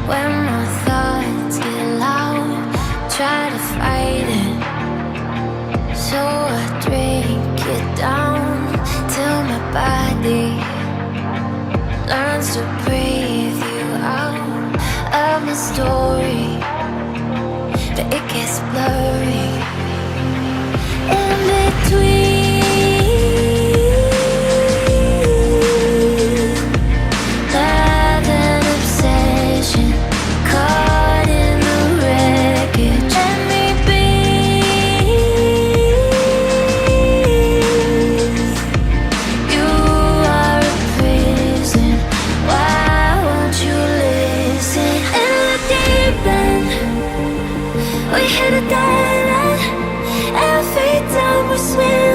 When my thoughts get loud, try to fight it. So I drink it down till my body learns to breathe you out of my story, but it gets blurry in between. Love and obsession caught in the wreckage. Let me be. You are a prison. Why won't you listen? In the deep end, we hit a dead end. Every time we swim